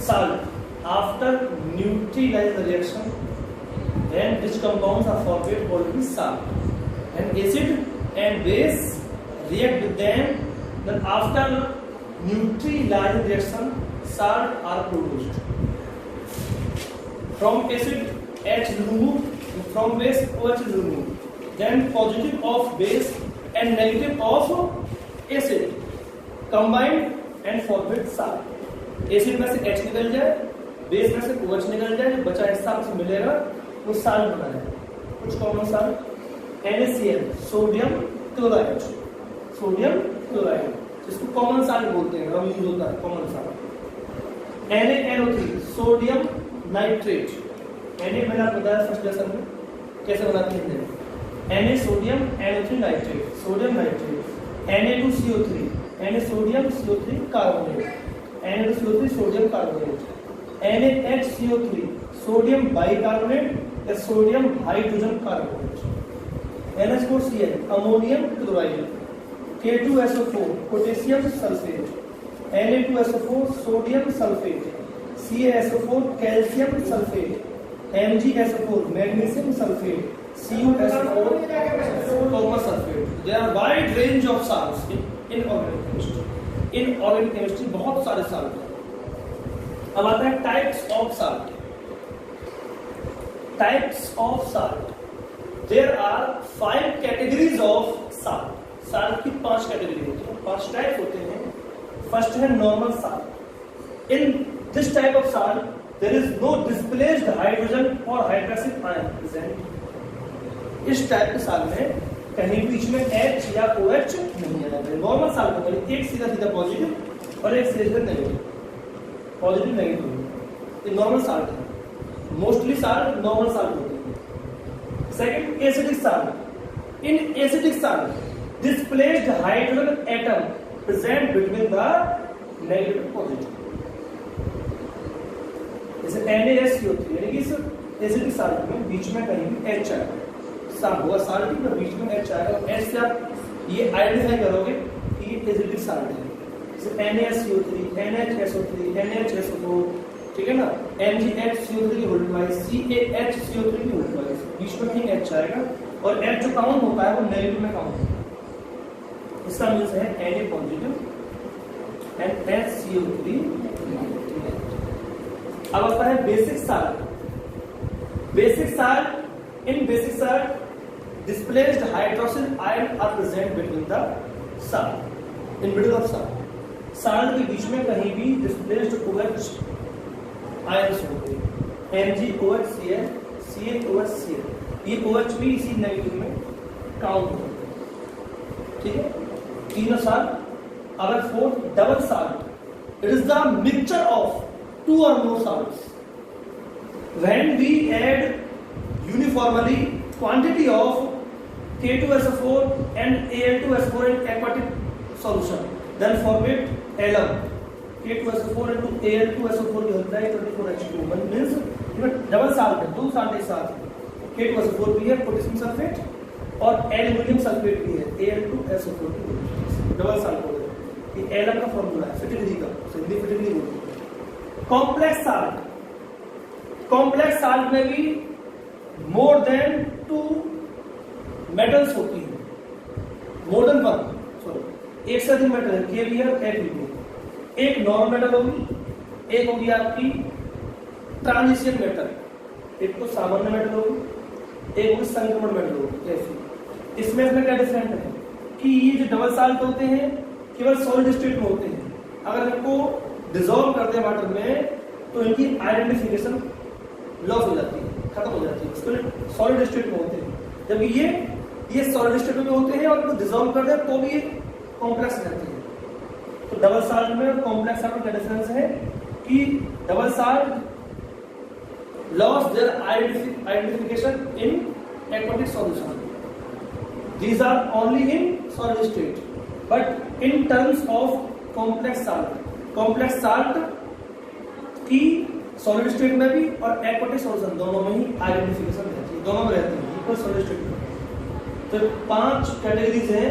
salt after neutralizing the reaction, then which compounds are formed called be salt, and acid and base react with them, then after neutralizing reaction salt are produced. From acid H is removed, from base OH is removed, then positive of base and negative of acid combined and formed salt. Acid में से H निकल जाए, base में से OH निकल जाए, जो बचा हिस्सा उससे मिलेगा वो साल्ट बना है। कुछ common salt NaCl sodium chloride, sodium chloride जिसको कॉमन साल्ट बोलते हैं, हम यूज होता है common salt. NaNO3 sodium nitrate, Na मैंने आपको बताया फर्स्ट लेसन में कैसे बनाते हैं। Na sodium NO3 nitrate, sodium nitrate. Na2CO3 Na sodium CO3 carbonate, Na2CO3 sodium carbonate. NaHCO3 sodium bicarbonate या sodium hydrogen carbonate. NH4Cl ammonium chloride. K2SO4 potassium sulphate. Na2SO4 sodium sulphate. CaSO4 calcium sulphate. MgSO4 magnesium sulphate. CuSO4 copper sulfate. There are wide range of salts in organic chemistry. In organic chemistry बहुत सारे salt हैं। अब आता है types of salt. Types of salt, there are 5 categories of salt. Salt की 5 category होती है, 5 type होते हैं। फर्स्ट है normal salt. In this type of salt there is no displaced hydrogen और हाइड्रोक्सिक आयन प्रेजेंट। इस टाइप के salt में कहीं बीच में H या OH नहीं है। नॉर्मल साल्ट में एक सीधा सीधा पॉजिटिव और एक सीधा नेगेटिव, पॉजिटिव नेगेटिव, ये नॉर्मल साल्ट है। मोस्टली साल्ट नॉर्मल साल्ट होते हैं। Second acidic salt. In acidic salt displaced hydrogen atom present between the negative positive, जैसे NaSCO3 यानी कि इस एसिडिक साल्ट में बीच में कहीं भी H आएगा, साल्ट होगा साल्ट की बीच में H आएगा, और H से आप ये आइडेंटिफाई करोगे कि ये एसिडिक साल्ट है। जैसे NaSCO3 NHSO3 NHSO4, ठीक है ना, MgHCO3 की होल्ड वाइज CaHCO3 की होल्ड वाइज बीच में कहीं H आएगा, और H जो काउंट होता है वो नेगेटिव में काउंट होता है। इसका मीन्स है Na positive and HCO3 negative. अब आता है basic salt. Basic salt, in basic salt displaced hydroxyl ion are present between the salt, in middle of salt. Salt के बीच में कहीं भी displaced OH ions होते हैं, MgOHCl CaOHCl, ये OH भी इसी नेगेटिव में काउंट होते हैं, ठीक है। तीनों साल्ट। अगर fourth double salt, it is the mixture of 2 or more salts. When we add uniformly quantity of K2SO4 and Al2SO4 in aquatic solution, then formate alum। K2SO4 into Al2SO4 की होता है 24H2, means double salt है, 2 salt एक साथ। K2SO4 भी है potassium sulphate और aluminium sulphate भी है Al2SO4 की डबल साल्ट हो गया। ये एलम का फॉर्मूला है फिटिलिटी का, हिंदी फिटिलिटी बोलते हैं। Complex salt. कॉम्प्लेक्स साल्ट में भी मोर देन 2 मेटल्स होती है, मोर देन 1, सॉरी एक से अधिक मेटल है, KBr Fe। एक नॉन मेटल होगी, एक होगी आपकी ट्रांजिशन मेटल, एक तो सामान्य मेटल होगी, एक होगी संक्रमण मेटल होगी Fe। इसमें इसमें क्या डिफरेंट है कि ये जो डबल साल्ट होते हैं केवल सॉलिड स्टेट में होते हैं। अगर इनको डिसॉल्व करते हैं वाटर में तो इनकी आइडेंटिफिकेशन लॉस हो जाती है, खत्म हो जाती है, उसके सॉलिड स्टेट में होते हैं। जबकि ये सॉलिड स्टेट में होते हैं और इनको डिसॉल्व कर दें तो भी ये कॉम्प्लेक्स रहते हैं। तो डबल साल्ट में और कॉम्प्लेक्स साल्ट में क्या डिफरेंस है कि double salt lose their identification in aquatic solution, these are only in solid state, but in terms of complex salt की सॉलिड स्टेट में भी और एक्वाटिक सॉल्यूशन दोनों में ही आइडेंटिफिकेशन रहती है, दोनों में रहती है इक्वल सॉलिड स्टेट में। तो 5 कैटेगरीज हैं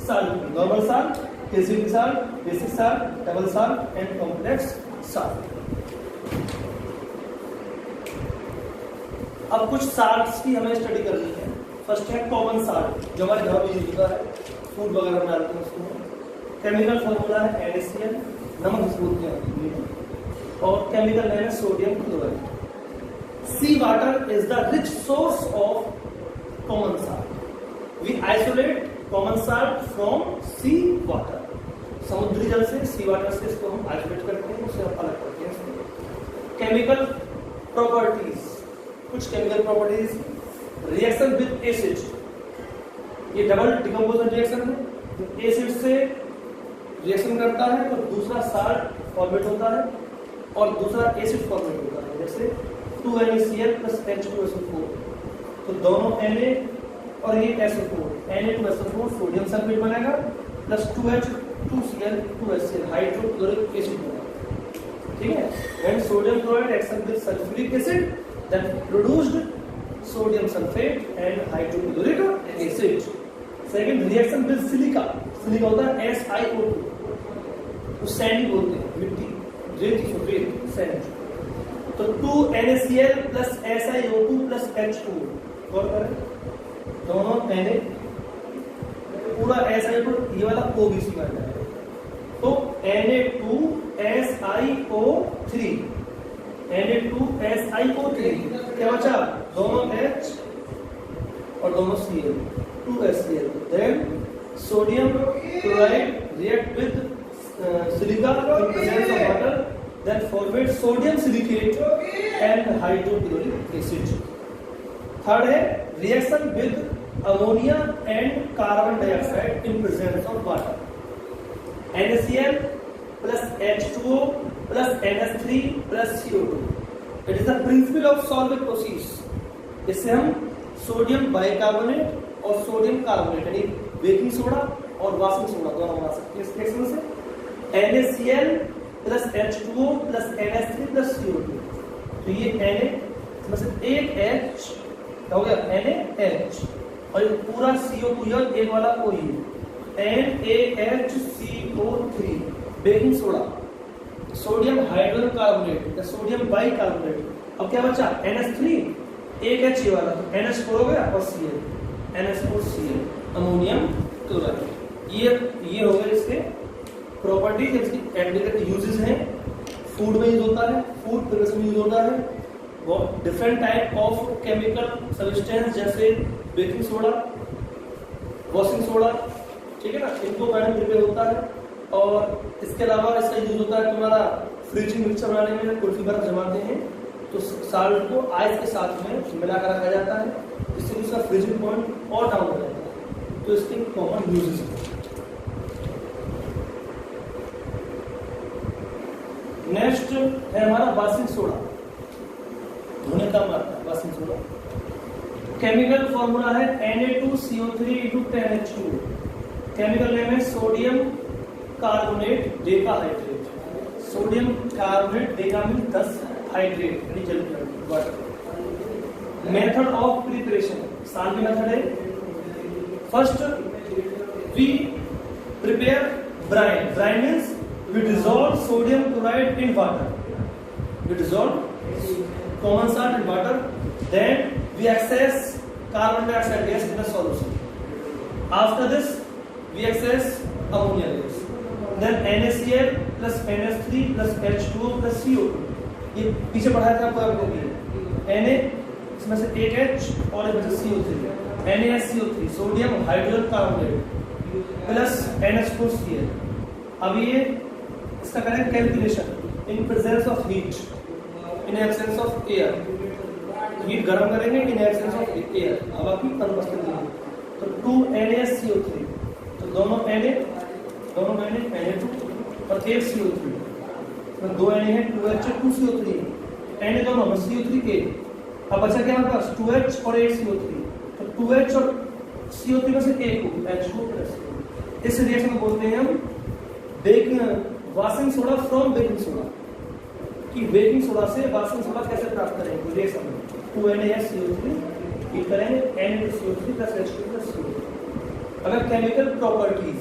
साल्ट की, normal salt, acidic salt, basic salt, double salt and complex salt. अब कुछ साल्ट्स की हमें स्टडी करनी है। फर्स्ट है कॉमन साल्ट, जो हमारे घर में यूज होता है, फूड वगैरह में डालते हैं उसको। केमिकल फॉर्मूला है NaCl, नमक जिसको बोलते हैं, और केमिकल नेम है sodium chloride. Sea water is the rich source of common salt. We isolate common salt from sea water. समुद्री जल से, सी वाटर से इसको हम आइसोलेट करते हैं, उसे हम अलग करते हैं। केमिकल प्रॉपर्टीज, कुछ chemical properties, reaction with acid, ये डबल डिकम्पोजिशन रिएक्शन है। एसिड से रिएक्शन करता है तो दूसरा साल्ट फॉर्मेट होता है और दूसरा एसिड फॉर्मेट होता है, जैसे 2NaCl plus H2SO4। तो दोनों Na और ये SO4, Na2SO4 सोडियम सल्फेट बनेगा, plus 2H2Cl 2HCl hydrochloric acid बनेगा। ठीक है, when sodium chloride reaction with sulphuric acid that produced sodium sulphate and hydrochloric acid. Second, reaction with silica, silica होता है SiO2, तो सैंड बोलते हैं, मिट्टी, रेत, सफेद सैंड। तो 2NaCl plus SiO2 plus H2 और करें दोनों Na, पूरा SiO2 ये वाला OBC बन जाएगा, तो Na2SiO3 क्या बचा, दोनों H और दोनों Cl, 2HCl। Then sodium chloride react with silica in presence of water, then formate sodium silicate and hydrochloric acid. Third है reaction with ammonia and carbon dioxide in presence of water. NaCl plus H2O plus NH3 plus CO2. It is the principle of solvent process. इससे हम sodium bicarbonate और sodium carbonate यानी baking soda और washing soda दोनों बना सकते हैं इस रिएक्शन से। NaCl plus H2O plus NH3 plus CO2, तो ये Na इसमें से एक H क्या हो गया, NaH, और ये पूरा CO2 और एक वाला OU, NaHCO3 baking soda, sodium hydrogen carbonate या सोडियम बाइकार्बोनेट। अब क्या बचा, NH3, एक H वाला, तो NH4 हो गया और Cl, NH4Cl, अमोनियम क्लोराइड। ये हो गए इसके प्रॉपर्टीज, इसकी एप्लीकेशन यूजेस हैं। फूड में यूज होता है, फूड प्रिपरेशन में यूज होता है, वो different type of chemical substance जैसे बेकिंग सोडा, वॉशिंग सोडा, ठीक है ना, इनको बनाने में प्रिपेयर होता है। और इसके अलावा इसका यूज होता है तुम्हारा फ्रीजिंग मिक्सचर बनाने में, कुल्फी बर्फ जमाते हैं तो साल्ट को आइस के साथ में मिलाकर रखा जाता है, इससे उसका फ्रीजिंग पॉइंट और डाउन हो जाता है। तो इसके कॉमन यूजेस हैं। नेक्स्ट है हमारा वाशिंग सोडा, धोने का मारता है वाशिंग सोडा। केमिकल फॉर्मूला है Na2CO3 × 10H2। केमिकल नेम है sodium carbonate decahydrate. Sodium carbonate Deka mean 10 hydrate यानी जल वाटर। मेथड ऑफ प्रिपरेशन, साल की मेथड है। First we prepare brine, brine means we dissolve sodium chloride in water. We dissolve common salt in water. Then we access carbon dioxide gas in the solution. After this, we access ammonia gas. Then NaCl plus NH3 plus H2O plus CO2. ये पीछे पढ़ाया था आपको, आपको Na इसमें से एक H और एक बचा CO3, NaCO3 sodium hydrogen carbonate plus NH4Cl। अब ये इसका करें calculation in presence of heat, in absence of air. Heat गर्म करेंगे इन एब्सेंस ऑफ एयर, हवा की अनुपस्थिति में। तो 2NaCO3, तो दोनों Na Na2 और एक CO3, तो 2 Na है, 2H 2CO3, Na दोनों में CO3 एक। अब बचा क्या हमारे पास, 2H और एक CO3, तो 2H और CO3 में से एक H2O+। इस रिएक्शन को बोलते हैं हम baking washing soda from baking soda, कि बेकिंग सोडा से वाशिंग सोडा कैसे प्राप्त करेंगे रिएक्शन में। 2NaCO3 हीट करेंगे Na2CO3 plus H2 plus CO2। अगर केमिकल प्रॉपर्टीज,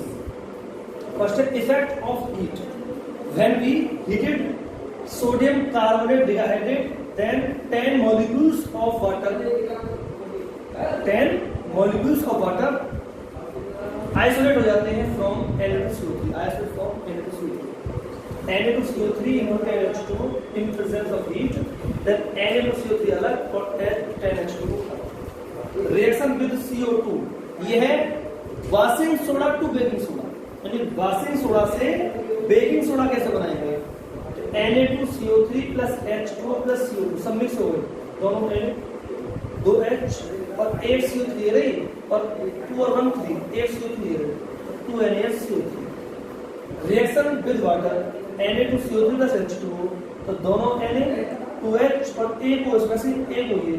फर्स्ट है effect of heat. When we heated sodium carbonate dehydrate, then 10 molecules of water, 10 molecules of water isolate हो जाते हैं from Na2CO3, isolate from Na2CO3, Na2CO3 inorganic H2O in presence of heat, then Na2CO3 अलग और 10H2O अलग। Reaction with CO2, ये है washing soda to baking soda, यानी washing soda से बेकिंग सोडा कैसे बनाएंगे? Na2CO3 plus H2O plus CO2 सब मिक्स हो गए, दोनों में 2H और 8 CO3 रही और 2 और 1 3, 8 CO3 रही, 2 NaCO3। Reaction with water Na2CO3 plus H2O, तो दोनों Na 2H और एक को इसमें से एक हो ये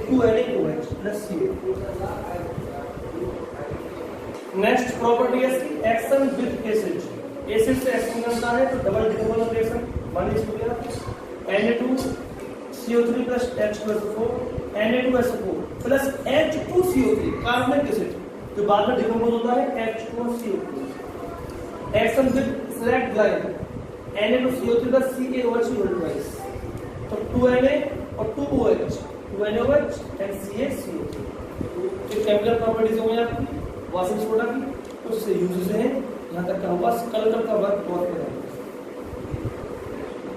2NaOH plus CO। Next property है इसकी एक्शन विद एसिड, एसिड से एक्शन करता है तो डबल डिकम्पोजिशन रिएक्शन मान लीजिए Na2CO3 plus H2SO4 Na2SO4 plus H2CO3 कार्बनिक एसिड जो बाद में डिकम्पोज होता है H2CO4। Action with select glide Na2CO3 plus CaOH twice, तो 2Na और 2OH, 2NaOH एंड CaCO3। तो केमिकल प्रॉपर्टीज हो गई आपकी वॉशिंग सोडा की, उससे यूजेस हैं। यहाँ तक का होगा, कल का वर्क बहुत करेंगे।